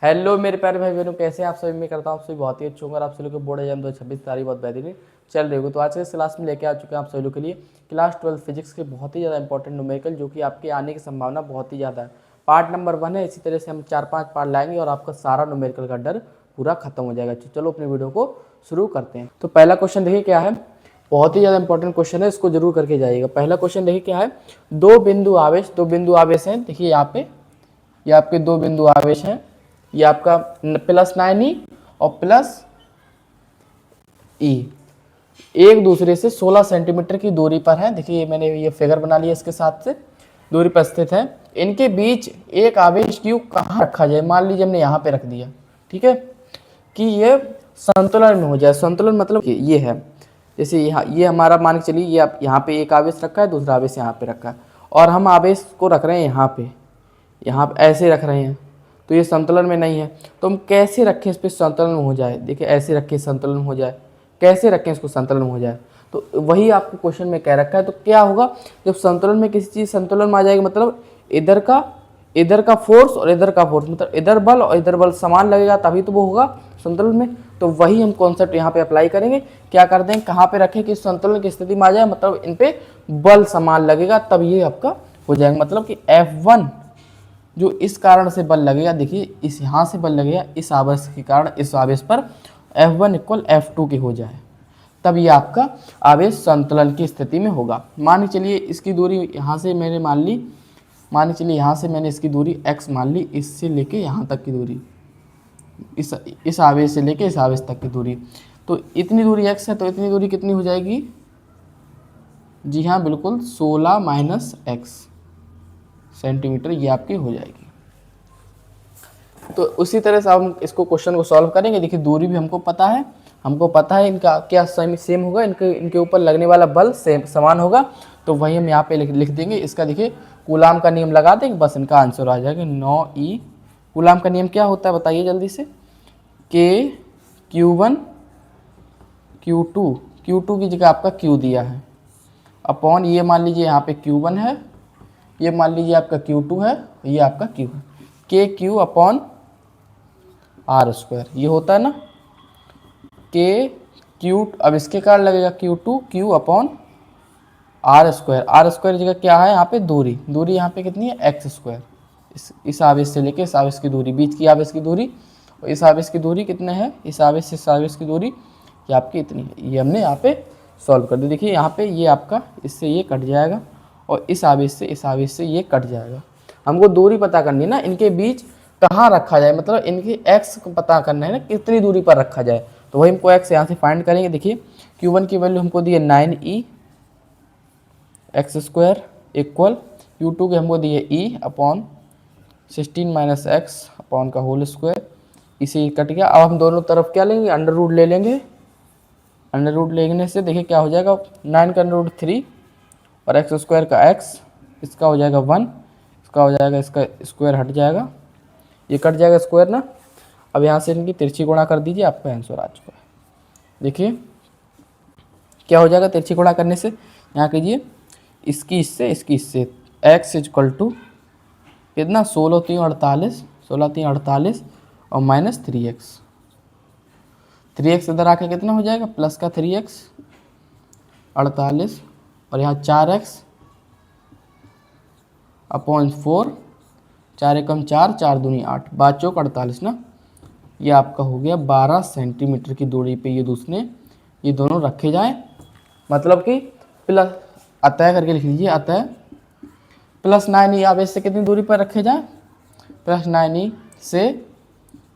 Hello मेरे प्यारे भाई बहनों, कैसे हैं आप सभी। मैं करता हूँ आप सभी बहुत ही अच्छे होंगे। आप सभी लोग के बोर्ड एग्जाम 2026 तारीख बहुत बेहतरीन चल रही होगी। तो आज के इस क्लास में लेके आ चुके हैं आप सभी लोग के लिए क्लास 12 फिजिक्स के बहुत ही ज़्यादा इंपॉर्टेंट न्यूमेरिकल, जो कि आपके आने की संभावना बहुत ही ज़्यादा है। पार्ट नंबर 1 है। इसी तरह से हम 4-5 पार्ट लाएंगे और आपका सारा न्यूमेरिकल का डर पूरा खत्म हो जाएगा। चलो अपने वीडियो को शुरू करते हैं। तो पहला क्वेश्चन देखिए क्या है, बहुत ही ज़्यादा इंपॉर्टेंट क्वेश्चन है, इसको जरूर करके जाइएगा। पहला क्वेश्चन देखिए क्या है, दो बिंदु आवेश हैं। देखिए यहाँ पे ये आपके दो बिंदु आवेश हैं। ये आपका +9e और +e एक दूसरे से 16 सेंटीमीटर की दूरी पर है। देखिए मैंने ये फिगर बना लिया, इसके साथ से दूरी पर स्थित है। इनके बीच एक आवेश क्यू कहाँ रखा जाए। मान लीजिए हमने यहाँ पे रख दिया, ठीक है, कि ये संतुलन में हो जाए। संतुलन मतलब ये है, जैसे यहाँ ये हमारा मान के चलिए, ये आप यहाँ पे एक आवेश रखा है, दूसरा आवेश यहाँ पे रखा है, और हम आवेश को रख रहे हैं यहाँ पे ऐसे रख रहे हैं, तो ये संतुलन में नहीं है। तो हम कैसे रखें इस पर संतुलन हो जाए। देखिए ऐसे रखें संतुलन हो जाए, कैसे रखें इसको संतुलन हो जाए। तो वही आपको क्वेश्चन में कह रखा है। तो क्या होगा, जब संतुलन में किसी चीज़ संतुलन में आ जाएगी, मतलब इधर का फोर्स और इधर का फोर्स, मतलब इधर बल और इधर बल समान लगेगा, तभी तो वो होगा संतुलन में। तो वही हम कॉन्सेप्ट यहाँ पे अप्लाई करेंगे। क्या करते हैं, कहाँ पे रखें कि संतुलन की स्थिति में आ जाए, मतलब इन पे बल समान लगेगा, तब ये आपका हो जाएगा। मतलब कि F1 जो इस कारण से बल लगेगा, देखिए इस यहाँ से बल लगेगा इस आवेश के कारण, इस आवेश पर F1 = F2 के हो जाए, तब ये आपका आवेश संतुलन की स्थिति में होगा। मान के चलिए इसकी दूरी यहाँ से मैंने मान ली, मान के चलिए यहाँ से मैंने इसकी दूरी x मान ली, इससे लेके यहाँ तक की दूरी, इस आवेश से लेके इस आवेश तक की दूरी, तो इतनी दूरी x है, तो इतनी दूरी कितनी हो जाएगी। जी हाँ बिल्कुल 16 - x सेंटीमीटर ये आपकी हो जाएगी। तो उसी तरह से हम इसको क्वेश्चन को सॉल्व करेंगे। देखिए दूरी भी हमको पता है इनका क्या सेम होगा, इनके ऊपर लगने वाला बल सेम समान होगा, तो वही हम यहाँ पे लिख देंगे। इसका देखिए कूलाम का नियम लगा देंगे, बस इनका आंसर आ जाएगा 9e। कूलाम का नियम क्या होता है बताइए जल्दी से। K Q1 Q2 की जगह आपका Q दिया है, अपॉन ये मान लीजिए यहाँ पे Q1 है, ये मान लीजिए आपका Q2 है, ये आपका Q है। KQ/R², ये होता है ना KQ। अब इसके कारण लगेगा Q2 Q/R²। R² जगह क्या है यहाँ पे दूरी यहाँ पे कितनी है x²। इस आवेश से लेके इस आवेश की दूरी, बीच की आवेश की दूरी, और इस आवेश की दूरी कितने है, इस आवेश से इस आवेश की दूरी ये आपकी इतनी है। ये हमने यहाँ पे सॉल्व कर दिया। देखिए यहाँ पे ये आपका इससे ये कट जाएगा, और इस आवेश से ये कट जाएगा। हमको दूरी पता करनी है ना, इनके बीच कहाँ रखा जाए, मतलब इनकी x को पता करना है ना, कितनी दूरी पर रखा जाए। तो वही हमको x यहाँ से फाइंड करेंगे। देखिए Q1 की वैल्यू हमको दी है 9e x² इक्वल Q2 के हमको दी है E/16 - x अपॉन का होल स्क्वायर। इसे कट गया। अब हम दोनों तरफ क्या लेंगे, अंडर रूट ले लेंगे। अंडर रूट लेने से देखिए क्या हो जाएगा, 9 का √3 और x² का x, इसका हो जाएगा 1, इसका हो जाएगा, इसका स्क्वायर हट जाएगा, ये कट जाएगा स्क्वायर ना। अब यहाँ से इनकी तिरछी गुणा कर दीजिए, आपका आंसर आ चुका है। देखिए क्या हो जाएगा, तिरछी गुणा करने से यहाँ कीजिए, इसकी इससे x = कितना 16 3 48 और -3x इधर आके कितना हो जाएगा, प्लस का 3x 48, और यहाँ 4x अपॉन 4, 4 एकम 4, 4 दूनी 8, 5 चौक 48 ना। ये आपका हो गया 12 सेंटीमीटर की दूरी पे ये दोनों रखे जाएं। मतलब कि प्लस अतः करके लिख लीजिए, अतः +9e आवेश से कितनी दूरी पर रखे जाएं, +9e से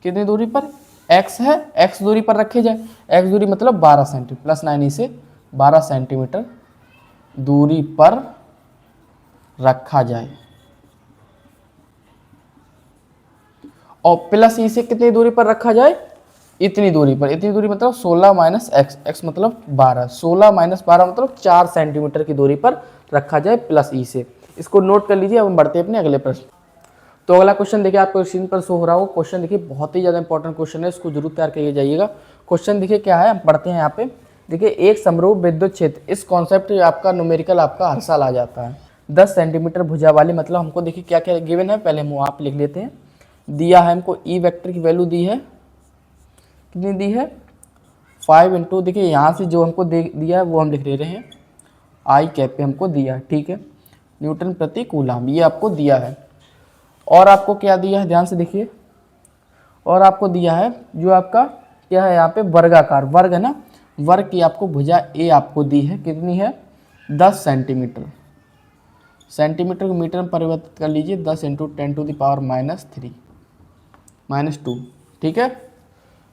कितनी दूरी पर, x है, x दूरी पर रखे जाए। x दूरी मतलब 12 सेंटीमीटर, +9e से 12 सेंटीमीटर दूरी पर रखा जाए, और +e से कितनी दूरी पर रखा जाए, इतनी दूरी पर। इतनी दूरी मतलब 16 - x, x मतलब 12, 16 - 12 मतलब 4 सेंटीमीटर की दूरी पर रखा जाए +e से। इसको नोट कर लीजिए। अब हम बढ़ते हैं अपने अगले प्रश्न। तो अगला क्वेश्चन देखिए आपको स्क्रीन पर शो हो रहा हो। क्वेश्चन देखिए बहुत ही ज़्यादा इंपॉर्टेंट क्वेश्चन है, इसको जरूर तैयार करके जाइएगा। क्वेश्चन देखिए क्या है, हम पढ़ते हैं यहाँ पे। देखिए एक समरूप विद्युत क्षेत्र, इस कॉन्सेप्ट आपका न्यूमेरिकल आपका हर साल आ जाता है। 10 सेंटीमीटर भुजा वाली, मतलब हमको देखिए क्या क्या गिवन है, पहले हम वहाँ पे लिख लेते हैं। दिया है हमको ई वेक्टर की वैल्यू दी है, कितनी दी है 5 इंटू, देखिए यहाँ से जो हमको दिया है वो हम लिख ले रहे हैं आई कैप पे हमको दिया है, ठीक है, न्यूटन प्रति कूलम ये आपको दिया है। और आपको क्या दिया है ध्यान से देखिए, और आपको दिया है जो आपका क्या है यहाँ पे वर्गाकार, वर्ग है ना, वर्ग की आपको भुजा ए आपको दी है, कितनी है 10 सेंटीमीटर, सेंटीमीटर को मीटर में परिवर्तित कर लीजिए, 10 इंटू 10⁻³ -2, ठीक है।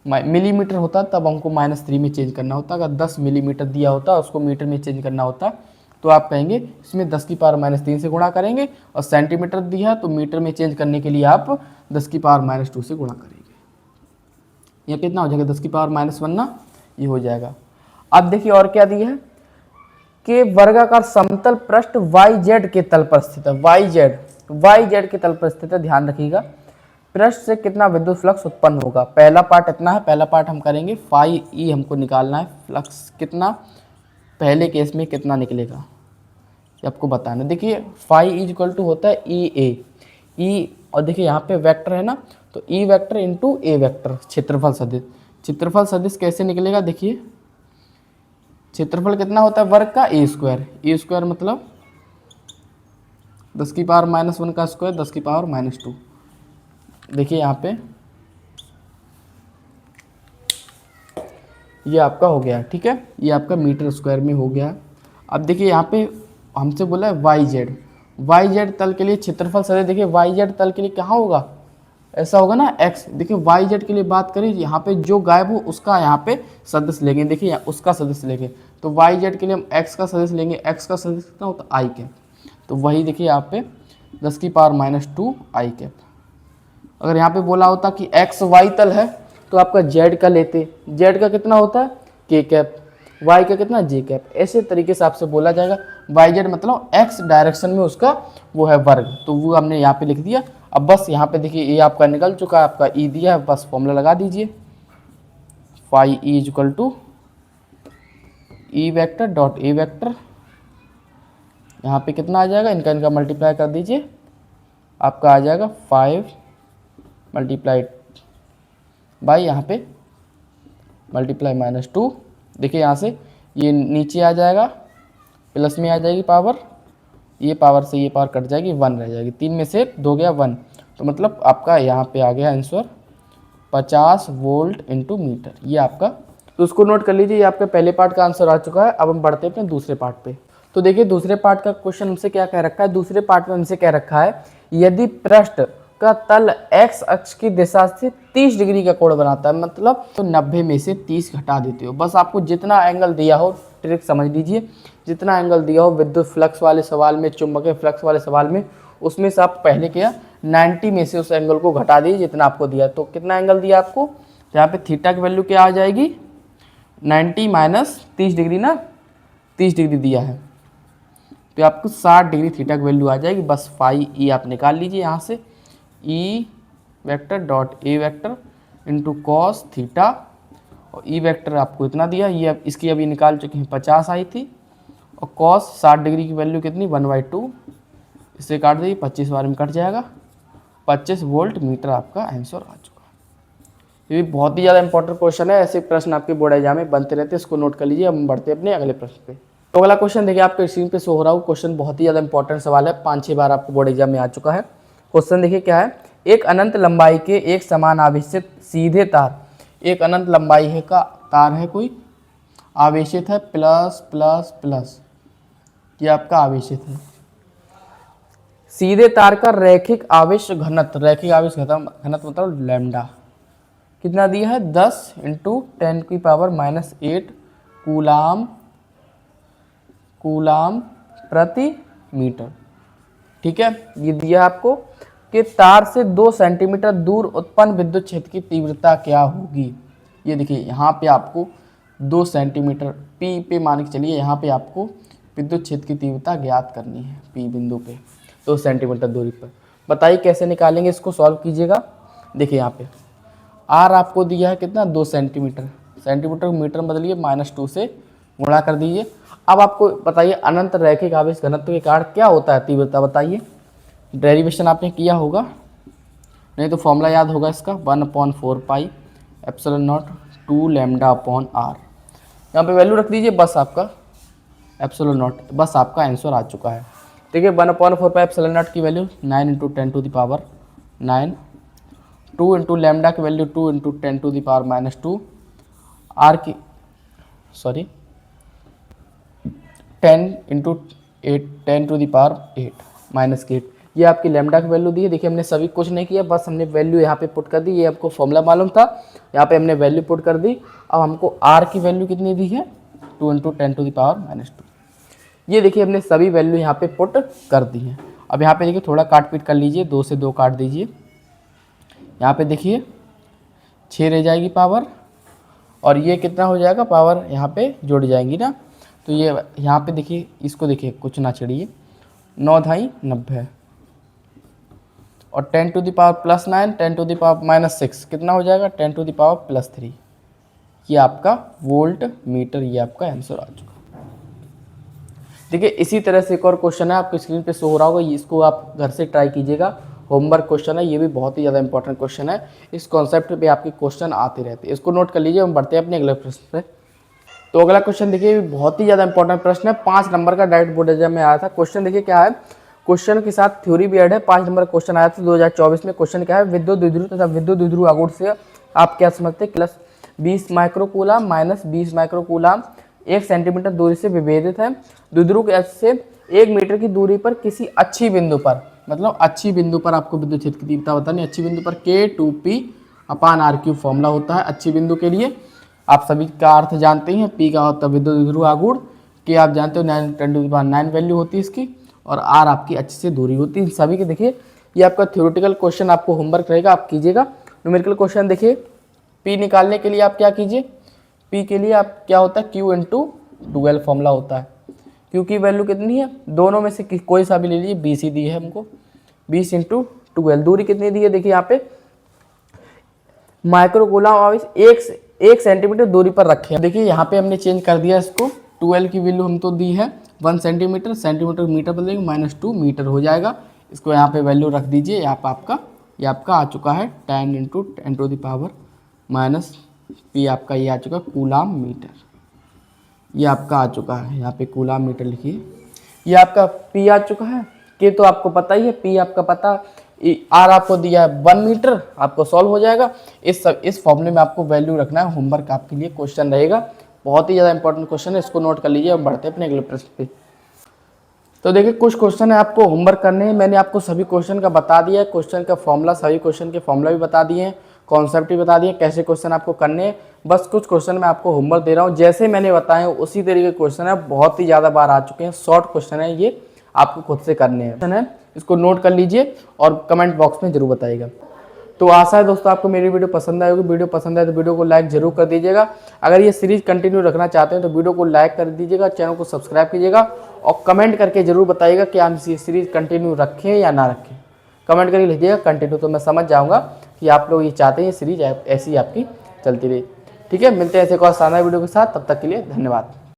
मिलीमीटर होता तब हमको -3 में चेंज करना होता, अगर 10 मिलीमीटर दिया होता उसको मीटर में चेंज करना होता तो आप कहेंगे इसमें 10⁻³ से गुणा करेंगे, और सेंटीमीटर दिया तो मीटर में चेंज करने के लिए आप 10⁻² से गुणा करेंगे। यह कितना हो जाएगा 10⁻⁻1 ना, ये हो जाएगा। अब देखिए और क्या दिया है कि वर्गाकार समतल पृष्ठ YZ के तल पर स्थित है, YZ के तल पर स्थित है, ध्यान रखिएगा। पृष्ठ से कितना विद्युत फ्लक्स उत्पन्न होगा, पहला पार्ट इतना है, पहला पार्ट हम करेंगे फाई ई हमको निकालना है, फ्लक्स कितना पहले केस में कितना निकलेगा ये आपको बताना। देखिए फाई ई इक्वल टू होता है ई ए, ई और देखिए यहाँ पे वेक्टर है ना, तो ई वेक्टर इंटू ए वेक्टर, क्षेत्रफल सदिश, क्षेत्रफल सदिश कैसे निकलेगा, देखिए क्षेत्रफल कितना होता है वर्ग का ए स्क्वायर मतलब 10⁻⁻1 का स्क्वायर 10⁻⁻2। देखिए यहाँ पे ये आपका हो गया, ठीक है, ये आपका मीटर स्क्वायर में हो गया। अब देखिए यहाँ पे हमसे बोला है YZ तल के लिए क्षेत्रफल सदिश, देखिए YZ तल के लिए कहाँ होगा, ऐसा होगा ना x, देखिए YZ के लिए बात करें यहाँ पे जो गायब हो उसका यहाँ पे सदिश लेंगे, देखिए उसका सदिश लेंगे, तो YZ के लिए हम x का सदिश लेंगे, x का सदिश कितना होता है आई कैप, तो वही देखिए यहाँ पे 10⁻⁻2 आई कैप। अगर यहाँ पे बोला होता कि XY तल है तो आपका Z का लेते, Z का कितना होता है K कैप, Y का कितना J कैप, ऐसे तरीके से आपसे बोला जाएगा। YZ मतलब X डायरेक्शन में उसका वो है वर्ग, तो वो हमने यहाँ पे लिख दिया। अब बस यहाँ पे देखिए ये आपका निकल चुका है, आपका E दिया है, बस फॉर्मूला लगा दीजिए, phi E equal to E vector dot A vector, यहाँ पे कितना आ जाएगा, इनका मल्टीप्लाई कर दीजिए, आपका आ जाएगा 5 मल्टीप्लाइड बाई यहाँ पे मल्टीप्लाई -2, देखिए यहाँ से ये नीचे आ जाएगा, प्लस में आ जाएगी पावर, ये पावर से ये पावर कट जाएगी, 1 रह जाएगी, 3 में से 2 गया 1, तो मतलब आपका यहाँ पे आ गया आंसर 50 वोल्ट इंटू मीटर, ये आपका, तो उसको नोट कर लीजिए, ये आपका पहले पार्ट का आंसर आ चुका है। अब हम बढ़ते हैं दूसरे पार्ट पे। तो देखिए दूसरे पार्ट का क्वेश्चन हमसे क्या कह रखा है, दूसरे पार्ट में हमसे कह रखा है यदि पृष्ठ का तल x अक्ष की दिशा से 30 डिग्री का कोण बनाता है, मतलब तो 90 में से 30 घटा देते हो, बस आपको जितना एंगल दिया हो, ट्रिक समझ लीजिए, जितना एंगल दिया हो विद्युत फ्लक्स वाले सवाल में, चुंबकीय फ्लक्स वाले सवाल में, उसमें से आप पहले क्या 90 में से उस एंगल को घटा दीजिए जितना आपको दिया। तो कितना एंगल दिया आपको, तो यहाँ पे थीटा की वैल्यू क्या आ जाएगी 90 माइनस 30 डिग्री ना, 30 डिग्री दिया है तो आपको 60 डिग्री थीटा की वैल्यू आ जाएगी। बस फाई ई आप निकाल लीजिए यहाँ से, ई vector dot A vector into cos theta, और ई वेक्टर आपको इतना दिया, ये अब इसकी अभी निकाल चुके हैं 50 आई थी, और कॉस 60 डिग्री की वैल्यू कितनी 1/2, इससे काट दीजिए 25 बार में कट जाएगा, 25 वोल्ट मीटर आपका आंसर आ चुका है। ये भी बहुत ही ज़्यादा इंपॉर्टेंट क्वेश्चन है, ऐसे प्रश्न आपके बोर्ड एग्जाम में बनते रहते हैं, इसको नोट कर लीजिए। अब हम बढ़ते हैं अपने अगले प्रश्न पे। तो अगला क्वेश्चन देखिए आपके स्क्रीन पे शो हो रहा है, क्वेश्चन बहुत ही ज़्यादा इंपॉर्टेंट सवाल है, 5-6 बार आपको बोर्ड एग्जाम में आ चुका है। क्वेश्चन देखिए क्या है, एक अनंत लंबाई के एक समान आवेशित सीधे तार, एक अनंत लंबाई है का तार है कोई, आवेशित है प्लस प्लस प्लस, ये आपका आवेशित है, सीधे तार का रैखिक आवेश घनत्व, रैखिक आवेश घनत्व मतलब लैम्डा, कितना दिया है 10 × 10⁻⁻8 कूलाम प्रति मीटर, ठीक है। ये दिया आपको कि तार से 2 सेंटीमीटर दूर उत्पन्न विद्युत क्षेत्र की तीव्रता क्या होगी। ये देखिए यहाँ पे आपको 2 सेंटीमीटर पी पे मान के चलिए, यहाँ पे आपको विद्युत क्षेत्र की तीव्रता ज्ञात करनी है, पी बिंदु पे 2 सेंटीमीटर दूरी पर। बताइए कैसे निकालेंगे, इसको सॉल्व कीजिएगा। देखिए यहाँ पे आर आपको दिया है कितना 2 सेंटीमीटर, सेंटीमीटर को मीटर में बदलिए, -2 से गुणा कर दीजिए। अब आपको बताइए अनंत रैखिक आवेश घनत्व के कारण क्या होता है तीव्रता, बताइए, डेरिवेशन आपने किया होगा, नहीं तो फॉर्मूला याद होगा इसका 1/4 pi epsilon naught 2 lambda upon R. यहाँ पे वैल्यू रख दीजिए, बस आपका एप्सिलॉन नॉट, बस आपका आंसर आ चुका है। देखिए 1/4 पाई एप्सिलॉन नॉट की वैल्यू 9 × 10⁻9, 2 इंटू लैम्डा की वैल्यू 2 × 10⁻², आर की 10 × 8 10⁸ ये आपकी लैम्डा की वैल्यू दी है। देखिए हमने सभी कुछ नहीं किया, बस हमने वैल्यू यहाँ पे पुट कर दी। ये आपको फॉर्मूला मालूम था, यहाँ पे हमने वैल्यू पुट कर दी। अब हमको आर की वैल्यू कितनी दी है 2 × 10⁻²। ये देखिए हमने सभी वैल्यू यहाँ पे पुट कर दी है। अब यहाँ पे देखिए थोड़ा काट पीट कर लीजिए, 2 से 2 काट दीजिए। यहाँ पे देखिए 6 रह जाएगी पावर, और ये कितना हो जाएगा पावर यहाँ पे जुड़ जाएंगी ना। तो ये यहाँ पे देखिए, इसको देखिए कुछ ना चिड़िए, 9 धाई 90 और 10⁻+9 10⁻−6 कितना हो जाएगा 10⁻+3। ये आपका वोल्ट मीटर, ये आपका आंसर आ चुका। देखिए इसी तरह से एक और क्वेश्चन है, आपको स्क्रीन पे शो हो रहा होगा, इसको आप घर से ट्राई कीजिएगा। होमवर्क क्वेश्चन है, ये भी बहुत ही ज़्यादा इंपॉर्टेंट क्वेश्चन है। इस कॉन्सेप्ट पे आपके क्वेश्चन आते रहते हैं, इसको नोट कर लीजिए। हम बढ़ते हैं अपने अगले प्रश्न पे। तो अगला क्वेश्चन देखिए बहुत ही ज़्यादा इंपॉर्टेंट प्रश्न है, 5 नंबर का डायरेक्ट बोर्ड एग्जाम में आया था। क्वेश्चन देखिए क्या है, क्वेश्चन के साथ थ्योरी भी ऐड है। 5 नंबर क्वेश्चन आया था 2024 में। क्वेश्चन क्या है, विद्युत द्विध्रुव तथा विद्युत द्विध्रुव आघूर्ण से आप क्या समझते हैं, +20 माइक्रोकूलम -20 माइक्रोकूलम 1 सेंटीमीटर दूरी से विभेदित है। द्विध्रुव से 1 मीटर की दूरी पर किसी अच्छी बिंदु पर, मतलब अच्छी बिंदु पर आपको विद्युत क्षेत्र की तीव्रता बतानी। अच्छी बिंदु पर K2P/R³ फॉर्मूला होता है अच्छी बिंदु के लिए। आप सभी का अर्थ जानते हैं, P का होता है विद्युत द्विध्रुव आघूर्ण, K आप जानते हो 9×10⁹ वैल्यू होती है इसकी, और R आपकी अच्छी से दूरी होती है। सभी के देखिए ये आपका थ्योरेटिकल क्वेश्चन आपको होमवर्क रहेगा, आप कीजिएगा। न्यूमेरिकल क्वेश्चन देखिए, P निकालने के लिए आप क्या कीजिए, P के लिए आप क्या होता है Q × 12 फॉर्मूला होता है। Q की वैल्यू कितनी है, दोनों में से कोई सा भी ले लीजिए, 20 ही दी है हमको, 20 × 12। दूरी कितनी दी है, देखिए यहाँ पे माइक्रोकूलम आवेश 1 सेंटीमीटर दूरी पर रखे हैं। देखिए यहाँ पे हमने चेंज कर दिया इसको, 12 की वैल्यू हम तो दी है 1 सेंटीमीटर, सेंटीमीटर मीटर बदलेंगे, -2 मीटर हो जाएगा। इसको यहाँ पे वैल्यू रख दीजिए। यहाँ पर आपका आ चुका है 10 × 10⁻⁻, P आपका ये आ चुका कूलाम मीटर, ये आपका आ चुका है। यहाँ पे कूलाम मीटर लिखिए, ये आपका P आ चुका है। K तो आपको पता ही है, P आपका पता, R आपको दिया है 1 मीटर, आपको सॉल्व हो जाएगा। इस फॉर्मूले में आपको वैल्यू रखना है। होमवर्क आपके लिए क्वेश्चन रहेगा, बहुत ही ज़्यादा इंपॉर्टेंट क्वेश्चन है, इसको नोट कर लीजिए। अब बढ़ते हैं अपने अगले प्रश्न पे। तो देखिए कुछ क्वेश्चन है आपको होमवर्क करने हैं, मैंने आपको सभी क्वेश्चन का बता दिया है, क्वेश्चन का फॉर्मूला, सभी क्वेश्चन के फॉर्मूला भी बता दिए हैं, कॉन्सेप्ट भी बता दिए, कैसे क्वेश्चन आपको करने हैं। बस कुछ क्वेश्चन मैं आपको होमवर्क दे रहा हूँ, जैसे मैंने बताए उसी तरीके के क्वेश्चन है, बहुत ही ज़्यादा बार आ चुके हैं, शॉर्ट क्वेश्चन है, ये आपको खुद से करने हैं। इसको नोट कर लीजिए और कमेंट बॉक्स में जरूर बताइएगा। तो आशा है दोस्तों आपको मेरी वीडियो पसंद आई होगी। वीडियो पसंद आए तो वीडियो को लाइक जरूर कर दीजिएगा। अगर ये सीरीज कंटिन्यू रखना चाहते हैं तो वीडियो को लाइक कर दीजिएगा, चैनल को सब्सक्राइब कीजिएगा और कमेंट करके जरूर बताइएगा कि हम ये सीरीज कंटिन्यू रखें या ना रखें। कमेंट करके लिखिएगा कंटिन्यू, तो मैं समझ जाऊँगा कि आप लोग ये चाहते हैं ये सीरीज ऐसी आपकी चलती रही। ठीक है, मिलते हैं ऐसे एक और शानदार वीडियो के साथ, तब तक के लिए धन्यवाद।